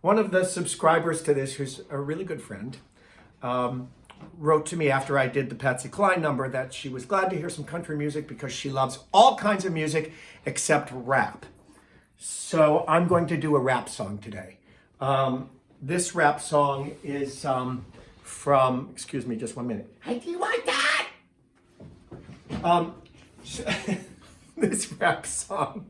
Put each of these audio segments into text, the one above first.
One of the subscribers to this, who's a really good friend, wrote to me after I did the Patsy Cline number that she was glad to hear some country music because she loves all kinds of music except rap. So I'm going to do a rap song today. This rap song is from, excuse me just one minute. Hey, do you want that? This rap song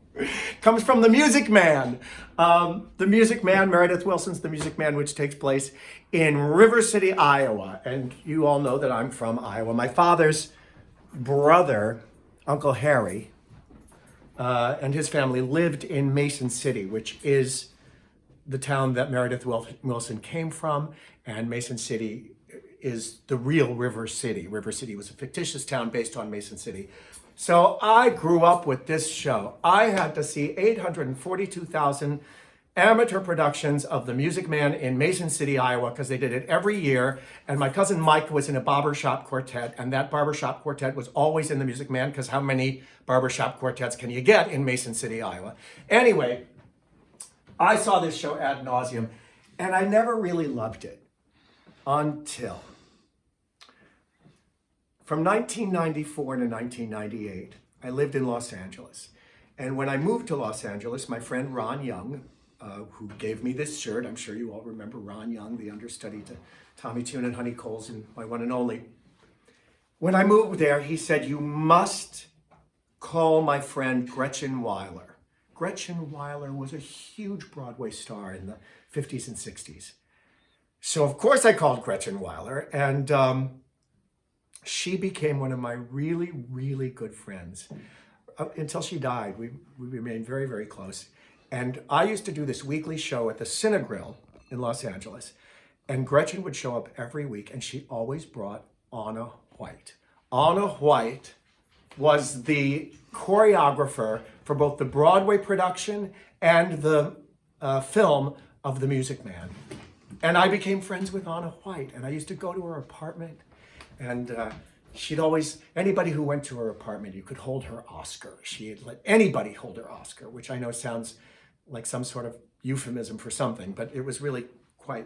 comes from The Music Man. The Music Man, Meredith Willson's The Music Man, which takes place in River City, Iowa. And you all know that I'm from Iowa. My father's brother, Uncle Harry, and his family lived in Mason City, which is the town that Meredith Willson came from. And Mason City is the real River City. River City was a fictitious town based on Mason City. So I grew up with this show. I had to see 842,000 amateur productions of The Music Man in Mason City, Iowa, because they did it every year. And my cousin Mike was in a barbershop quartet, and that barbershop quartet was always in The Music Man, because how many barbershop quartets can you get in Mason City, Iowa? Anyway, I saw this show ad nauseum, and I never really loved it until from 1994 to 1998, I lived in Los Angeles. And when I moved to Los Angeles, my friend Ron Young, who gave me this shirt, I'm sure you all remember Ron Young, the understudy to Tommy Tune and Honey Coles and my one and only. When I moved there, he said, you must call my friend Gretchen Weiler. Gretchen Weiler was a huge Broadway star in the 50s and 60s. So of course I called Gretchen Weiler, and she became one of my really, really good friends. Until she died, we remained very, very close. And I used to do this weekly show at the Cinegrill in Los Angeles. And Gretchen would show up every week, and she always brought Anna White. Anna White was the choreographer for both the Broadway production and the film of The Music Man. And I became friends with Anna White, and I used to go to her apartment. And she'd always, anybody who went to her apartment, you could hold her Oscar. She'd let anybody hold her Oscar, which I know sounds like some sort of euphemism for something, but it was really quite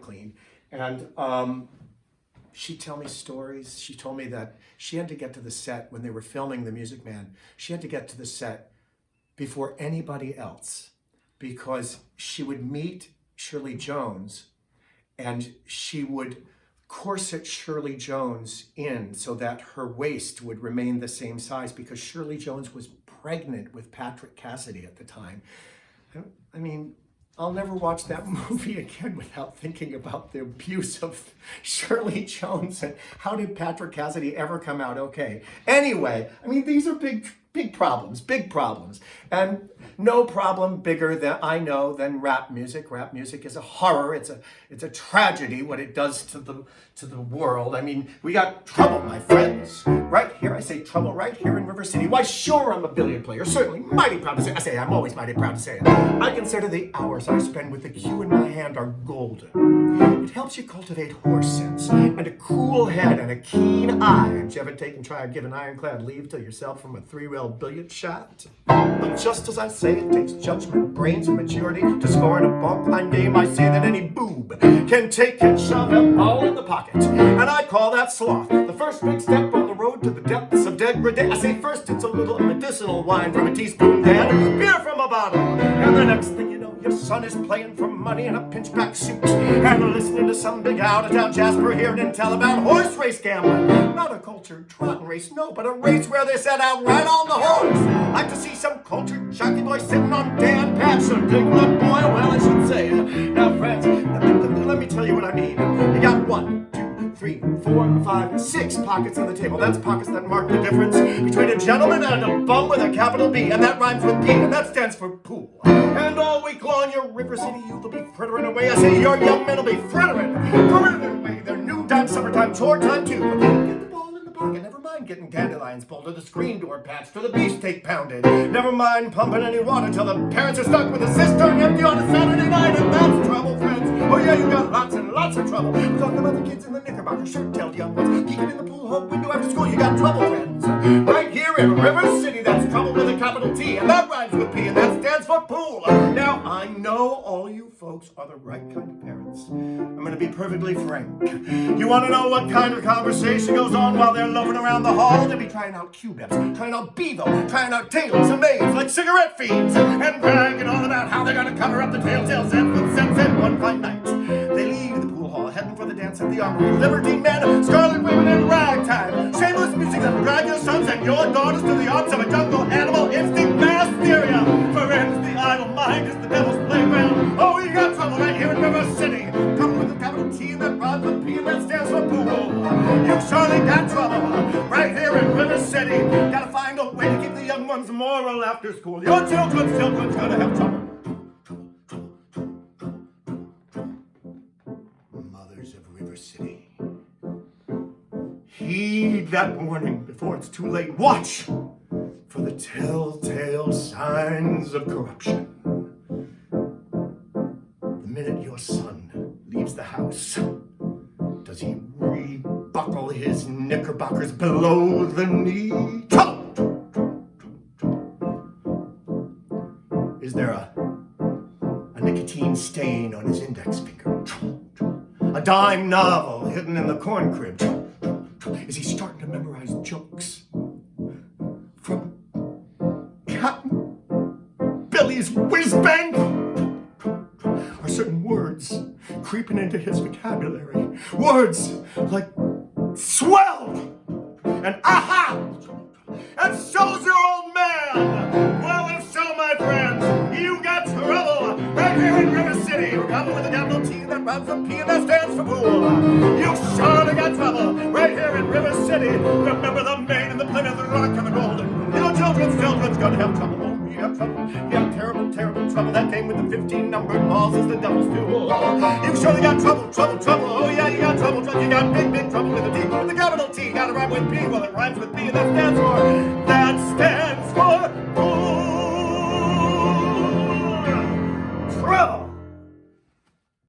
clean. And she'd tell me stories. She told me that she had to get to the set when they were filming The Music Man. She had to get to the set before anybody else because she would meet Shirley Jones and she would corset Shirley Jones in so that her waist would remain the same size because Shirley Jones was pregnant with Patrick Cassidy at the time. I mean, I'll never watch that movie again without thinking about the abuse of Shirley Jones and how did Patrick Cassidy ever come out okay. Anyway, I mean, these are big problems. And no problem bigger than I know than rap music. Rap music is a horror. It's a tragedy what it does to the world. I mean, we got trouble, my friends. Right here, I say trouble right here in River City. Why, sure, I'm a billiard player. Certainly mighty proud to say it. I say I'm always mighty proud to say it. I consider the hours I spend with the cue in my hand are golden. It helps you cultivate horse sense and a cool head and a keen eye. Have you ever try and give an ironclad leave to yourself from a three-rail billiard shot? But just as I say, it takes judgment, brains, and maturity to score in a ballpine game. I say that any boob can take and shove a ball in the pocket, and I call that sloth. The first big step on the road to the depths of degradation. I say first it's a little medicinal wine from a teaspoon, then beer from a bottle, and the next thing you know, your son is playing for money in a pinchback suit and listening to some big out-of-town Jasper here and tell about horse race gambling. Not a cultured trotting race, no, but a race where they set out right on the horse. Like to see some cultured jockey boy sitting on Dan Patson, big lip boy, well, I should say. Now, friends, let me tell you what I mean. You got 1, 2, 3, 4, 5, 6 pockets on the table. That's pockets that mark the difference between a gentleman and a bum with a capital B, and that rhymes with P, and that stands for pool. And all week long, your River City youth will be frittering away. I say your young men will be frittering away. Their noontime, summertime, chore time too. But then get the ball in the pocket. Never mind getting dandelions pulled or the screen door patched or the beefsteak pounded. Never mind pumping any water till the parents are stuck with a cistern empty on a Saturday night, and that's trouble, friends. Oh yeah, you got lots and lots of trouble. I'm talking about the kids in the knickerbocker shirt-tailed young ones peeking in the pool hall window after school. You got trouble, friends. Right here in River City, that's trouble with a capital T, and that rhymes with P, and that stands for pool. Now I know all you you folks are the right kind of parents. I'm going to be perfectly frank. You want to know what kind of conversation goes on while they're loafing around the hall? They'll be trying out Q-Bips, trying out Bevo, trying out tails and maids like cigarette fiends, and bragging on about how they're going to cover up the telltale sense with sunset one fine night. They leave the pool hall, heading for the dance at the armory. Libertine men, scarlet women, and ragtime. Shameless music that will drag your sons and your daughters to the arms of a jungle animal instinct mass hysteria. For ends, the idle mind is the devil's playground. Oh, you got trouble right here in River City. Come with a capital T and that rhymes with P and that stands for pool. You surely got trouble right here in River City. Gotta find a way to keep the young ones moral after school. Your children's gonna have trouble. Mothers of River City, heed that warning before it's too late. Watch for the telltale signs of corruption. The minute your son leaves the house, does he rebuckle his knickerbockers below the knee? Is there a nicotine stain on his index finger? A dime novel hidden in the corn crib? Is he starting to memorize jokes from Captain Billy's whiz-bang? Are certain words creeping into his vocabulary? Words like swell and aha! And so's your old man! Well, if so, my friends, you got trouble right here in River City. We're coming with a capital T that rhymes with P and that stands for pool. You surely got trouble right here in River City. Remember the Maine and the Plymouth Rock and the Golden. Your children's gonna have trouble. Oh, you have trouble. You have terrible, terrible trouble. That came with the 15 numbered balls is the devil's tool. You surely got trouble. Oh yeah, you got trouble. You got big trouble with the T. With the capital T, gotta rhyme with P. Well, it rhymes with P and that stands for. That's